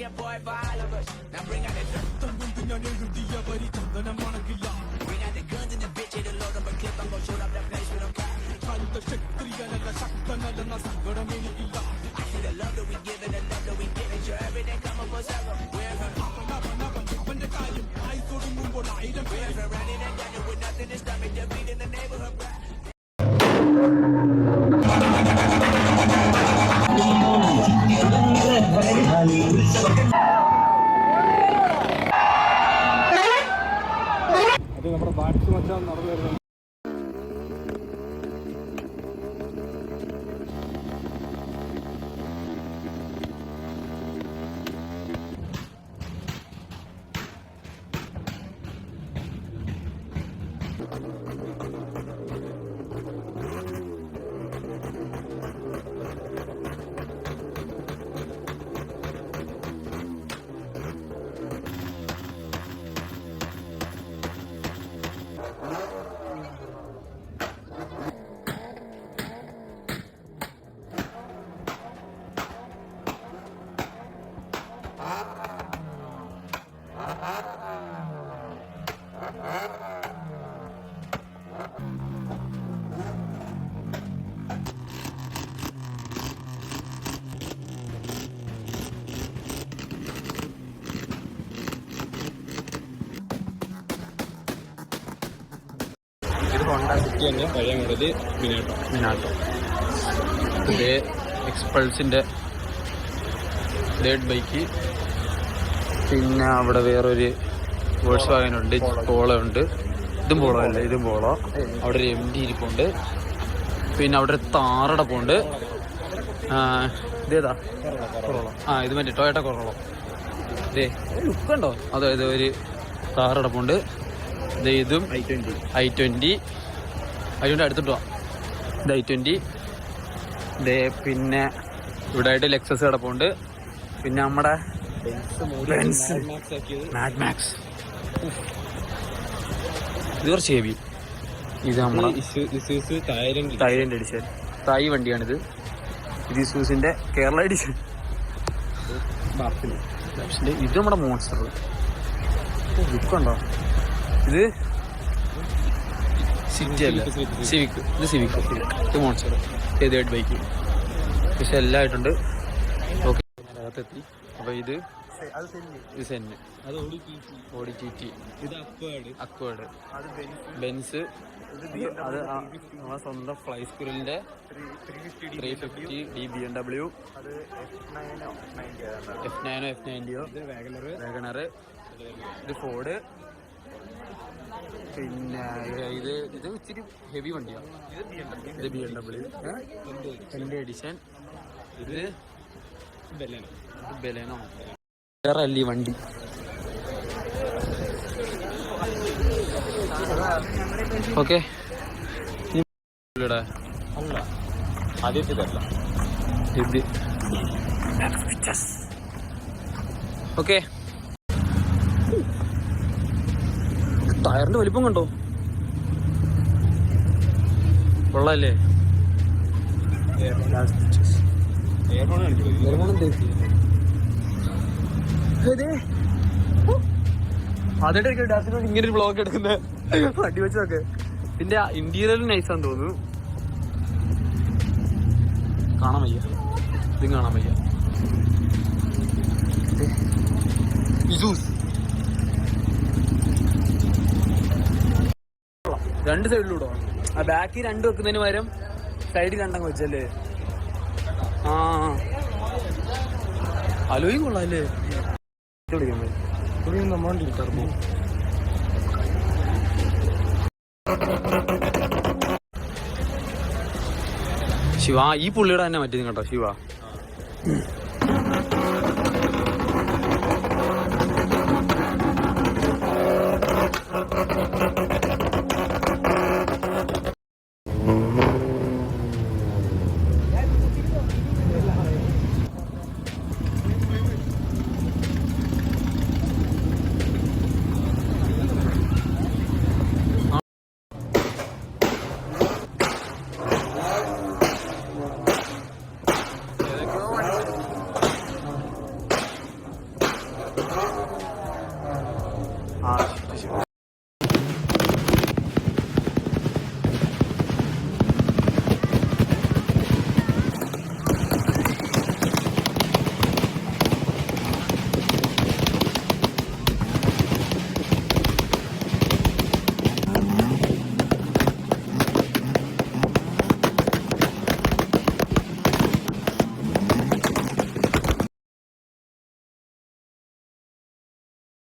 a boy for all of us. Now bring out the dirt. Bring out the guns and the bitch, it'll load up a clip. I'm gonna shoot up the place with a car. I see the love that we give and the love that we give. And sure everything come up for several. We're from running and gunning with nothing to stop me. Defeat in the neighborhood. അത് നമ്മുടെ bats മച്ചാൻ നടന്നു വരുന്നത്. Honda city തന്നെ പഴയ model മിനാട്ടോ. ഇത് എക്സ്പൾസിൻ്റെ third bike. പിന്നെ അവിടെ വേറൊരു വോൾസ് വാഗനുണ്ട്, പോളോ ഉണ്ട്. ഇതും പോളോ അല്ല, ഇതും പോളോ. അവിടെ ഒരു MD ഇരിപ്പുണ്ട്. പിന്നെ അവിടെ ഒരു താറടപ്പുണ്ട്. ഇതേതാ കൊറോളോ? ഇത് മറ്റേ ടൊയോട്ട കൊറോളോ. ഇതേ ലുക്കുണ്ടോ? അതായത് ഒരു താറടപ്പുണ്ട്. ഇതും i20 അടുത്തിട്ടോ. ഇത് i20. പിന്നെ ഇവിടെ ആയിട്ട് ലെക്സസ് കിടപ്പുണ്ട്. പിന്നെ നമ്മുടെ മാഡ് മാക്സ്. ഇത് കുറച്ച് ഹെവി. ഇത് നമ്മുടെ തായ്ലൻഡ് എഡിഷൻ, തായ് വണ്ടിയാണിത്. ഇത് ഇസൂസിന്റെ കേരള എഡിഷൻ. ഇത് നമ്മുടെ മോൺസ്റ്റർ ലുക്കുണ്ടോ? ഇത് സിറ്റി അല്ല, സിവിക്. ഇത് സിവിക്, ഇത് മോൺസ്റ്റർ. ഇത് തേർഡ് ബൈക്ക്. പക്ഷെ എല്ലാം ആയിട്ടുണ്ട്. ഓക്കെ, അകത്തെത്തി. അപ്പോൾ ഇത് സെന്ന്, അത് ഓടി TT, ഇത് അക്വേർഡ്, ബെൻസ്. അത് നമ്മളെ സ്വന്തം ഫ്ലൈ സ്ക്വിറിലിൻ്റെ 350 BMW, F9 F90, വാഗണർ. ഇത് ഫോർഡ്. പിന്നെ ഇത് ഇച്ചിരി ഹെവി വണ്ടിയാണ്. ഇത് BMW എൻ്റെ എഡിഷൻ. ഇത് ബെലേനോ വേറെ അല്ലേ വണ്ടി. ഓക്കെ, അല്ല ആദ്യത്തേതല്ല ഇത്. ഓക്കെ, ടയറിന്റെ വലിപ്പം കണ്ടോ? കൊള്ളാല്ലേ? ആദ്യമായിട്ട് ഡാൻസിനോട് ഇങ്ങനെ ഒരു ബ്ലോഗ് എടുക്കുന്നത് വണ്ടി വെച്ചൊക്കെ. ഇതിന്റെ ഇന്റീരിയറും നൈസാന്ന് തോന്നുന്നു. കാണാൻ വയ്യ, ഇതും കാണാൻ വയ്യ. രണ്ട് സൈഡിലൂടെ ആ ബാക്കിൽ രണ്ട് വെക്കുന്നതിന് പകരം സൈഡിൽ രണ്ടങ്ങ് വെച്ചല്ലേ. അലോയും കൊള്ളാല്ലേ? ശിവ ഈ പുള്ളിയുടെ തന്നെ മറ്റേതും കേട്ടോ. ശിവ